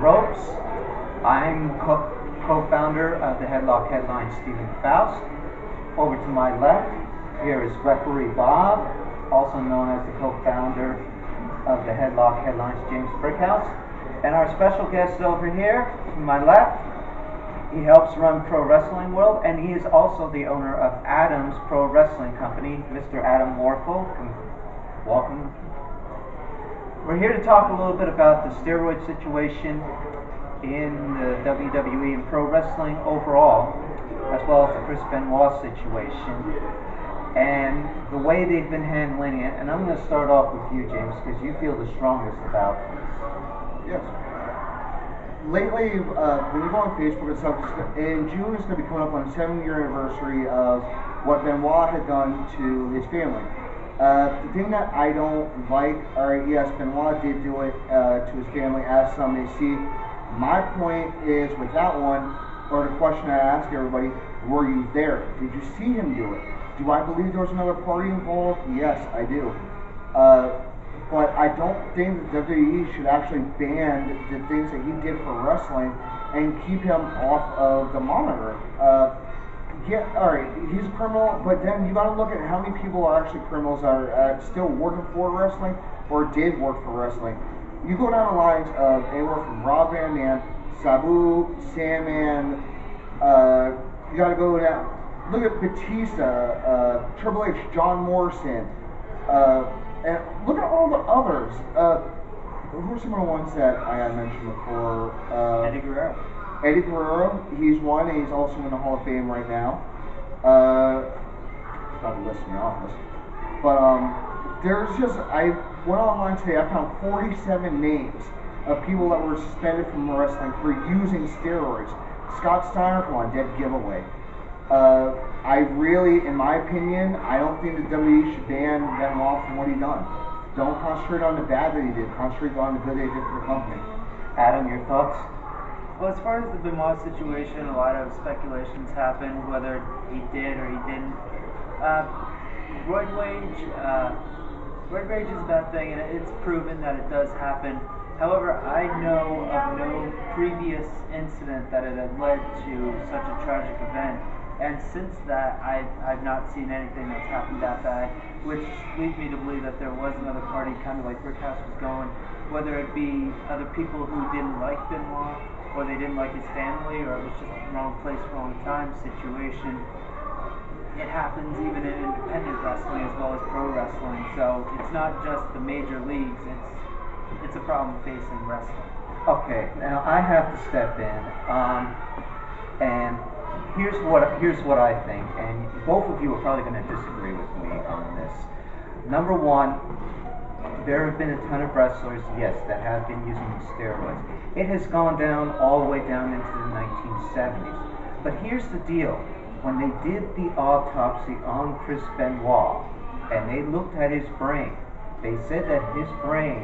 ropes. I'm co-founder of the Headlock Headline, Stephen Faust. Over to my left, here is referee Bob, also known as the co-founder of the Headlock Headlines, James Brickhouse. And our special guest over here, to my left, he helps run Pro Wrestling World, and he is also the owner of Adam's Pro Wrestling Company, Mr. Adam Morkel. Welcome. We're here to talk a little bit about the steroid situation in the WWE and pro wrestling overall, as well as the Chris Benoit situation and the way they've been handling it. And I'm going to start off with you, James, because you feel the strongest about this. Yes. Lately, when you go on Facebook and stuff, in June it's going to be coming up on the 7-year anniversary of what Benoit had done to his family. The thing that I don't like, alright, yes, Benoit did do it to his family, as some may see. My point is, with that one, or the question I ask everybody, were you there? Did you see him do it? Do I believe there was another party involved? Yes, I do. But I don't think that WWE should actually ban the things that he did for wrestling and keep him off of the monitor. Yeah, alright, he's a criminal, but then you gotta look at how many people are actually criminals are still working for wrestling or did work for wrestling. You go down the lines of anywhere from Rob Van Dam, Sabu, Sandman, you gotta go down, look at Batista, Triple H, John Morrison, and look at all the others. Who are some of the ones that I had mentioned before? Eddie Guerrero. Eddie Guerrero, he's one, and he's also in the Hall of Fame right now. Not listing the office. But there's just, I went online today, I found 47 names of people that were suspended from wrestling for using steroids. Scott Steiner, come on, dead giveaway. I really, in my opinion, I don't think the WWE should ban Benoit from what he done. Don't concentrate on the bad that he did, concentrate on the good that he did for the company. Adam, your thoughts? Well, as far as the Benoit situation, a lot of speculations happened whether he did or he didn't. Roid rage is a bad thing, and it's proven that it does happen. However, I know of no previous incident that it had led to such a tragic event, and since that, I've not seen anything that's happened that bad, which leads me to believe that there was another party, kind of like Brickhouse was going, whether it be other people who didn't like Benoit, or they didn't like his family, or it was just wrong place, wrong time situation. It happens even in independent wrestling as well as pro wrestling, so it's not just the major leagues, it's a problem facing wrestling. Okay, now I have to step in, and here's what I think, and both of you are probably going to disagree with me on this. Number one, there have been a ton of wrestlers, yes, that have been using steroids. It has gone down all the way down into the 1970s. But here's the deal. When they did the autopsy on Chris Benoit, and they looked at his brain, they said that his brain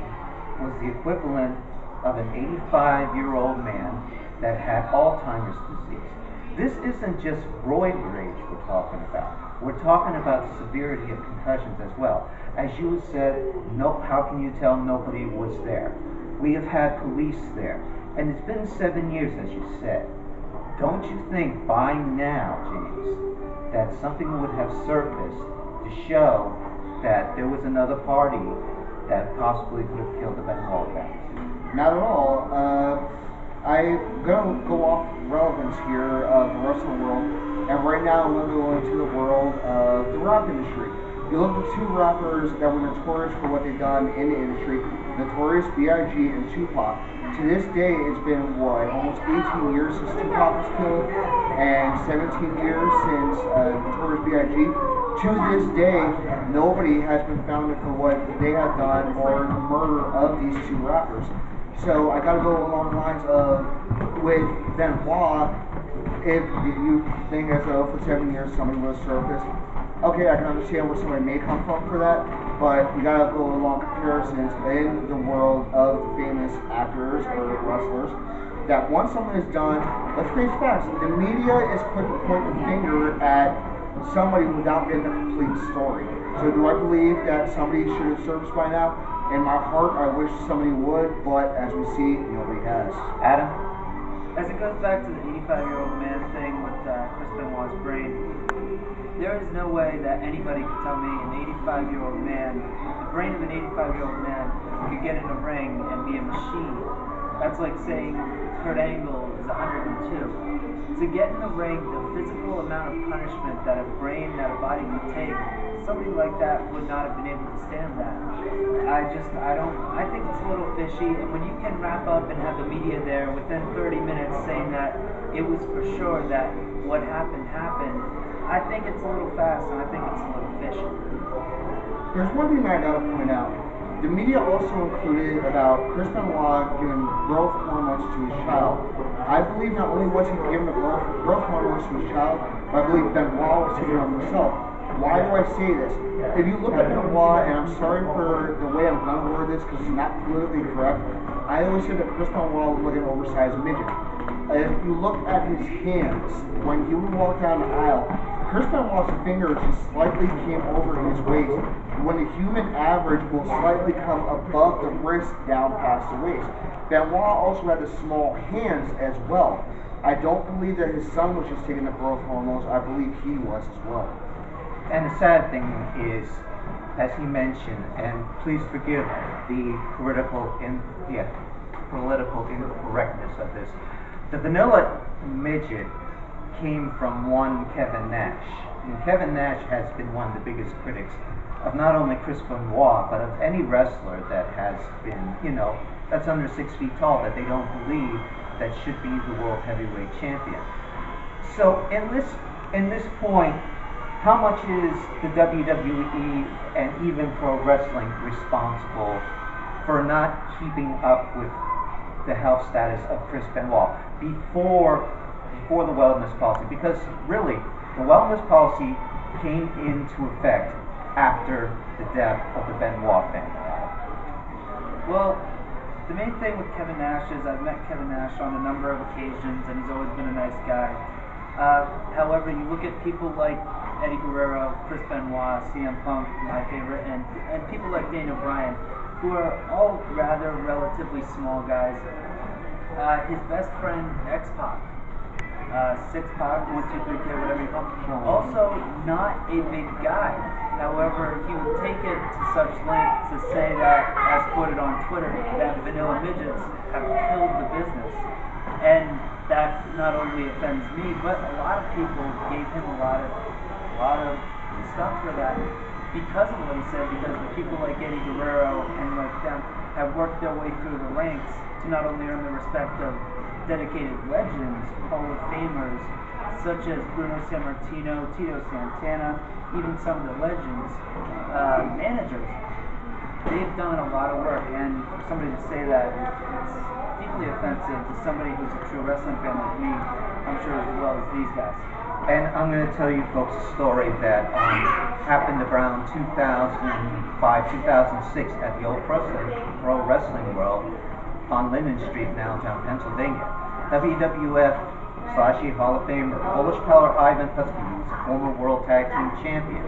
was the equivalent of an 85-year-old man that had Alzheimer's disease. This isn't just roid rage we're talking about. We're talking about severity of concussions as well. As you said, no, how can you tell nobody was there? We have had police there. And it's been 7 years, as you said. Don't you think by now, James, that something would have surfaced to show that there was another party that possibly could have killed the Benoit family? Not at all. I'm going to go off relevance here of the wrestling world, and right now I'm going to go into the world of the rap industry. You look at two rappers that were notorious for what they've done in the industry, Notorious B.I.G. and Tupac. To this day, it's been, what, almost 18 years since Tupac was killed, and 17 years since Notorious B.I.G. To this day, nobody has been founded for what they have done or the murder of these two rappers. So I gotta go along the lines of, with Benoit, if you think as though for 7 years somebody was surfaced, okay, I can understand where somebody may come from for that, but you gotta go along comparisons in the world of famous actors or wrestlers, that once something is done, let's face facts, the media is quick to point the finger at somebody without getting a complete story. So do I believe that somebody should have surfaced by now? In my heart, I wish somebody would, but as we see, nobody has. Adam? As it goes back to the 85-year-old man thing with Chris Benoit's brain, there is no way that anybody could tell me an 85-year-old man, the brain of an 85-year-old man, could get in a ring and be a machine. That's like saying Kurt Angle is 102. To get in the ring, the physical amount of punishment that a brain, that a body could take, somebody like that would not have been able to stand that. I think it's a little fishy, and when you can wrap up and have the media there within 30 minutes saying that it was for sure that what happened, I think it's a little fast, and I think it's a little fishy. There's one thing that I gotta point out. The media also included about Chris Benoit giving growth hormones to his child. I believe not only was he giving the growth hormones to his child, but I believe Benoit was taking them himself. Why do I say this? If you look at Benoit, and I'm sorry for the way I'm going to word this because it's not politically correct, I always say that Chris Benoit was like an oversized midget. If you look at his hands, when he would walk down the aisle, Chris Benoit's fingers just slightly came over his waist, when the human average will slightly come above the wrist down past the waist. Benoit also had the small hands as well. I don't believe that his son was just taking the growth hormones. I believe he was as well. And the sad thing is, as he mentioned, and please forgive the political incorrectness of this, the vanilla midget came from one Kevin Nash. And Kevin Nash has been one of the biggest critics of not only Chris Benoit, but of any wrestler that has been, that's under 6 feet tall, that they don't believe that should be the world heavyweight champion. So in this point, how much is the WWE and even pro wrestling responsible for not keeping up with the health status of Chris Benoit before the wellness policy? Because really, the wellness policy came into effect after the death of the Benoit family. Well, the main thing with Kevin Nash is I've met Kevin Nash on a number of occasions, and he's always been a nice guy. However, you look at people like Eddie Guerrero, Chris Benoit, CM Punk, my favorite, and people like Daniel Bryan, who are all rather relatively small guys. His best friend, X-Pac, 6'5", 1, 2, 3, whatever you call him, also not a big guy. However, he would take it to such length to say that, as quoted on Twitter, that vanilla midgets have killed the business. And that not only offends me, but a lot of people gave him a lot of stuff for that because of what he said, because the people like Eddie Guerrero and like them have worked their way through the ranks to not only earn the respect of dedicated legends, Hall of Famers, such as Bruno Sammartino, Tito Santana, even some of the legends, managers. They've done a lot of work, and for somebody to say that, it's deeply offensive to somebody who's a true wrestling fan like me, I'm sure as well as these guys. And I'm going to tell you folks a story that happened around 2005, 2006 at the old Pro Wrestling World on Linden Street in Allentown, Pennsylvania. WWF/E Hall of Famer, Polish Power Ivan Putski, who's a former World Tag Team Champion.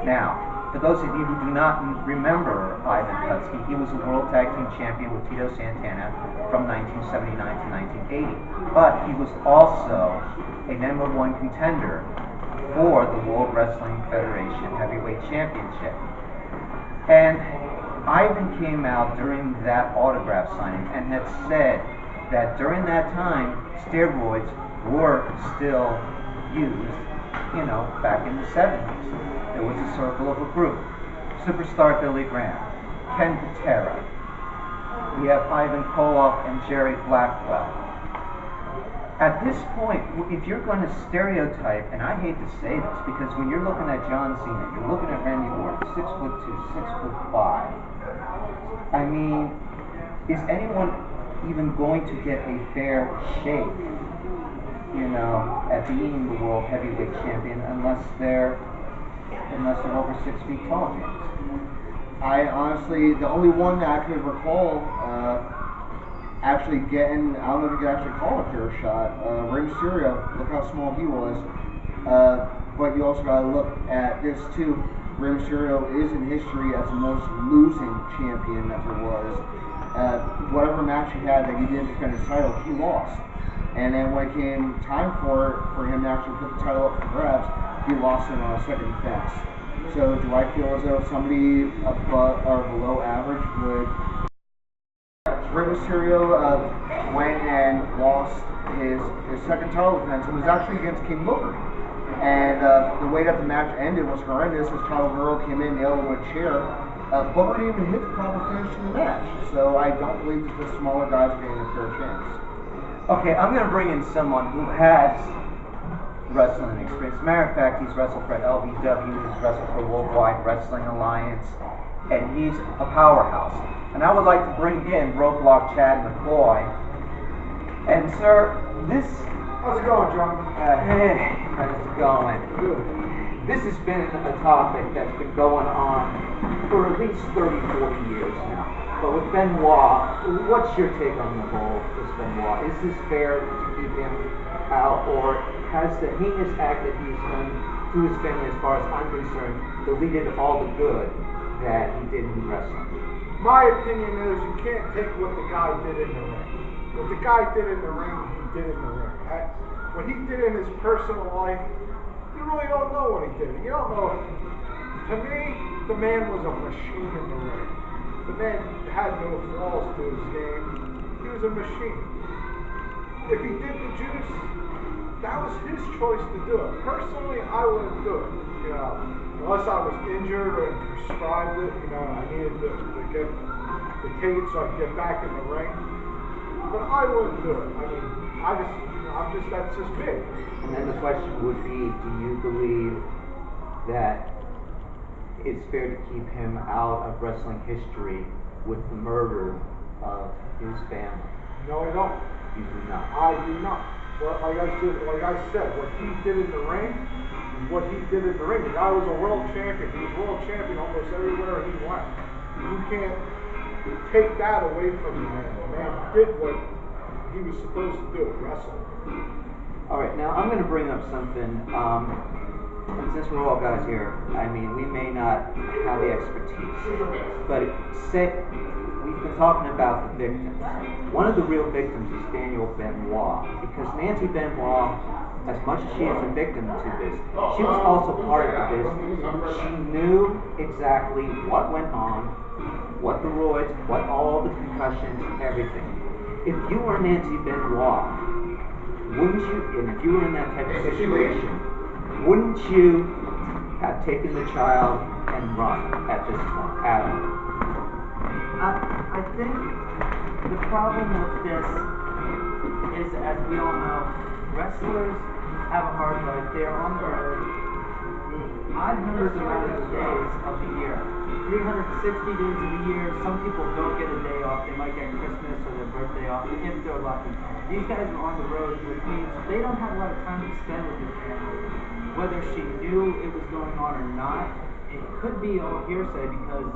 Now, for those of you who do not remember Ivan Putski, he was a World Tag Team Champion with Tito Santana from 1979 to 1980. But he was also a #1 contender for the World Wrestling Federation Heavyweight Championship. And Ivan came out during that autograph signing and had said that during that time, steroids were still used, back in the 70s. There was a circle of a group. Superstar Billy Graham, Ken Patera. We have Ivan Koloff and Jerry Blackwell. At this point, if you're going to stereotype, and I hate to say this, because when you're looking at John Cena, you're looking at Randy Orton, 6'2", 6'5". I mean, is anyone even going to get a fair shake, at being the world heavyweight champion unless they're over 6 feet tall, James? I honestly, the only one that I could recall actually getting, I don't know if you could actually call it a fair shot, Rey Mysterio, look how small he was. But you also got to look at this too. Rey Mysterio is in history as the most losing champion that there was. Whatever match he had that he didn't defend his title, he lost. And then when it came time for him to actually put the title up for grabs, he lost in a second defense. So do I feel as though somebody above or below average would? Rey Mysterio went and lost his second title defense. It was actually against King Booker. And the way that the match ended was horrendous. As Chavo Guerrero came in, nailed him with a chair. Booker didn't even hit the proper finish to the match. So I don't believe that the smaller guys are getting a fair chance. Okay, I'm going to bring in someone who has wrestling experience. As a matter of fact, he's wrestled for LBW, he's wrestled for Worldwide Wrestling Alliance, and he's a powerhouse. And I would like to bring in Roadblock Chad McCoy. And sir, this... How's it going, John? Hey, how's it going? Good. This has been a topic that's been going on for at least 30, 40 years now. But with Benoit, what's your take on the whole Chris Benoit? Is this fair to keep him out, or has the heinous act that he's done to his family, as far as I'm concerned, deleted all the good that he did in wrestling? My opinion is you can't take what the guy did in the ring. What the guy did in the ring, he did in the ring. What he did in his personal life, you really don't know what he did. You don't know. To me, the man was a machine in the ring. The man had no flaws to his game. He was a machine. If he did the juice, that was his choice to do it. Personally, I wouldn't do it. You know, unless I was injured or prescribed it. You know, I needed to take it so I could get back in the ring. But I wouldn't do it. I mean, that's just me. And then the question would be, do you believe that it's fair to keep him out of wrestling history with the murder of his family? No, I don't. You do not. I do not. Well, like I said, what he did in the ring is what he did in the ring. The guy was a world champion. He was world champion almost everywhere he went. You can't take that away from the man. The man did what he was supposed to do, wrestle. All right, now I'm going to bring up something. And since we're all guys here, I mean, we may not have the expertise, but we've been talking about the victims. One of the real victims is Daniel Benoit, because Nancy Benoit, as much as she is a victim to this, she was also part of this. She knew exactly what went on, what the roids, what all the concussions, everything. If you were Nancy Benoit, wouldn't you, and if you were in that type of situation, wouldn't you have taken the child and run at this point, Adam? I think the problem with this is, as we all know, wrestlers have a hard life. They are on the road odd numbers amount of days of the year. 360 days of the year. Some people don't get a day off. They might get Christmas or their birthday off if they're lucky. These guys are on the road, which means they don't have a lot of time to spend with their family. Whether she knew it was going on or not, it could be all hearsay because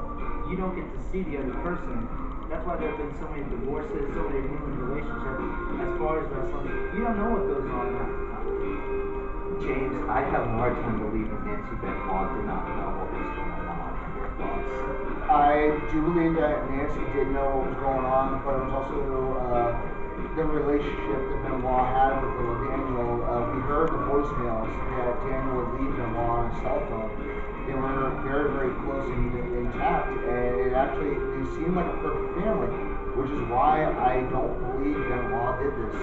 you don't get to see the other person. That's why there have been so many divorces, so many ruined relationships. As far as wrestling, you don't know what goes on half the time. James, I have a hard time believing Nancy Benoit did not know what was going on. Your thoughts? I do believe that Nancy did know what was going on, but it was also the relationship that Benoit had with little Daniel. We heard the voicemails that Daniel would leave Benoit on his cell phone. They were very, very close and intact, and they seemed like a perfect family, which is why I don't believe Benoit did this.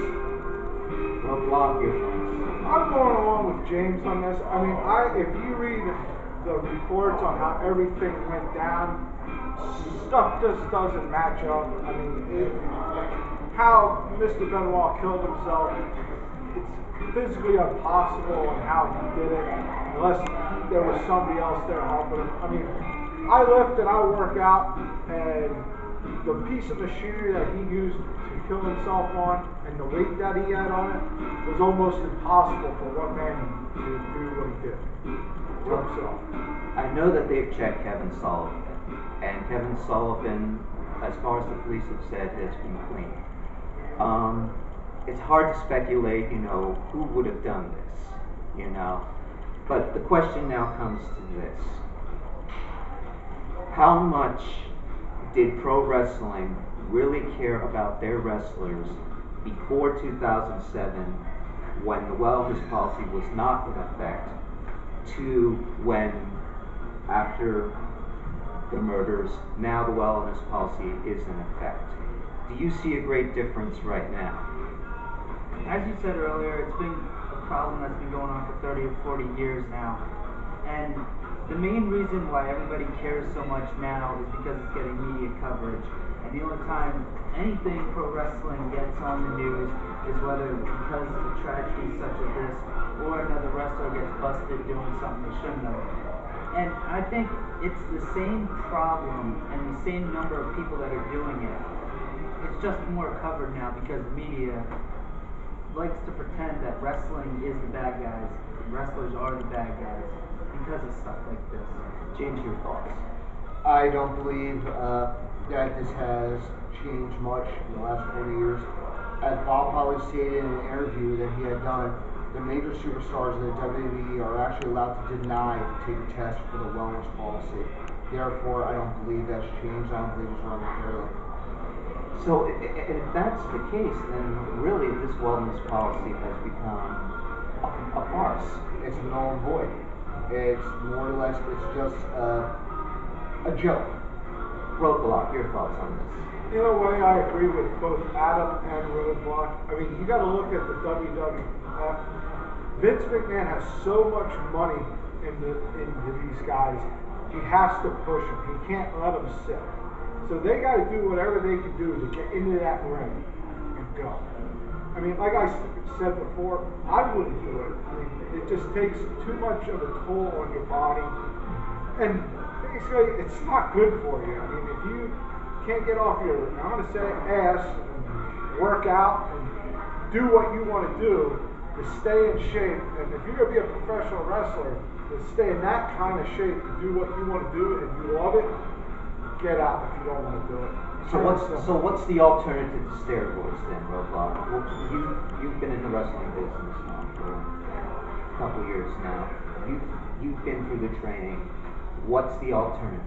Roadblock, your thoughts? I'm going along with James on this. I mean, if you read the reports on how everything went down, stuff just doesn't match up. I mean, how Mr. Benoit killed himself, it's physically impossible on how he did it, unless there was somebody else there helping him. I mean, I lift and I work out, and the piece of machinery that he used to kill himself on, and the weight that he had on it, was almost impossible for one man to do what he did to himself. I know that they've checked Kevin Sullivan, and Kevin Sullivan, as far as the police have said, has been clean. It's hard to speculate, who would have done this, But the question now comes to this. how much did pro wrestling really care about their wrestlers before 2007, when the wellness policy was not in effect, to when, after the murders, now the wellness policy is in effect? Do you see a great difference right now? As you said earlier, it's been a problem that's been going on for 30 or 40 years now. And the main reason why everybody cares so much now is because it's getting media coverage. And the only time anything pro wrestling gets on the news is whether because of a tragedy such as this, or another wrestler gets busted doing something they shouldn't have. And I think it's the same problem and the same number of people that are doing it. It's just more covered now because the media likes to pretend that wrestling is the bad guys, wrestlers are the bad guys, because of stuff like this. James, your thoughts? I don't believe that this has changed much in the last 40 years. As Bob Holly stated in an interview that he had done, the major superstars of the WWE are actually allowed to deny to take a test for the wellness policy. Therefore, I don't believe that's changed. I don't believe it's run fairly. So if that's the case, then really this wellness policy has become a farce. It's null and void. It's more or less, it's just a joke. Roadblock, your thoughts on this? In a way, I agree with both Adam and Roadblock. I mean, you got to look at the WWF. Vince McMahon has so much money into these guys. He has to push them. He can't let them sit. So they got to do whatever they can do to get into that ring and go. I mean, like I said before, I wouldn't do it. I mean, it just takes too much of a toll on your body. And basically, it's not good for you. I mean, if you can't get off your, I'm going to say, ass, and work out, and do what you want to do to stay in shape, and if you're going to be a professional wrestler, to stay in that kind of shape to do what you want to do and you love it, get out if you don't want to do it. So what's the alternative to steroids then, Roadblock? Well, you've been in the wrestling business now for a couple years now. You've been through the training. What's the alternative?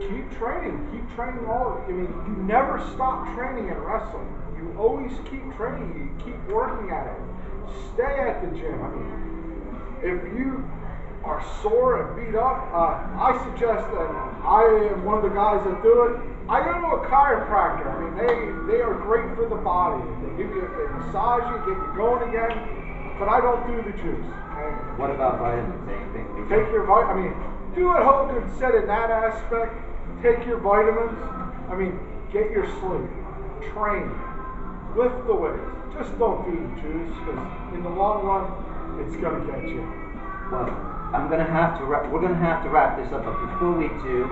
Keep training all. I mean, you never stop training in wrestling. You always keep training. You keep working at it. Stay at the gym. I mean, if you are sore and beat up, I suggest that I am one of the guys that do it. I go to a chiropractor. I mean, they are great for the body. They give you, they massage you, get you going again. But I don't do the juice. And what about vitamins? Anything? Take your I mean, do what Hogan said in that aspect. Take your vitamins. I mean, get your sleep. Train. Lift the weights. Just don't do the juice, because in the long run, it's gonna get you. Well, we're gonna have to wrap this up. But before we do,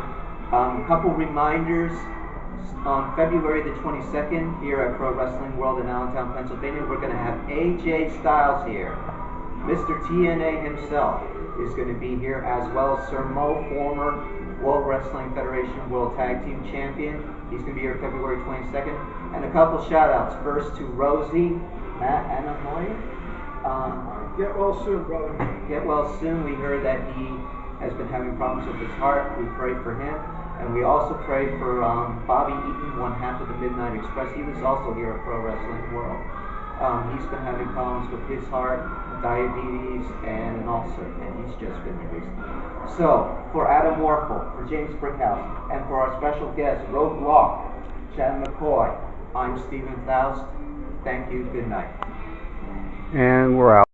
a couple reminders. On February the 22nd, here at Pro Wrestling World in Allentown, Pennsylvania, we're gonna have AJ Styles here. Mr. TNA himself is going to be here, as well as Sir Mo, former World Wrestling Federation World Tag Team Champion. He's going to be here February 22nd. And a couple shout outs. First to Rosie, Matt, and Ahoy. Get well soon, brother. Get well soon. We heard that he has been having problems with his heart. We pray for him. And we also pray for Bobby Eaton, one half of the Midnight Express. He was also here at Pro Wrestling World. He's been having problems with his heart, diabetes, and an ulcer, and he's just been released. So, for Adam Warfel, for James Brickhouse, and for our special guest, Roadblock, Chad McCoy, I'm Stephen Faust. Thank you. Good night. And we're out.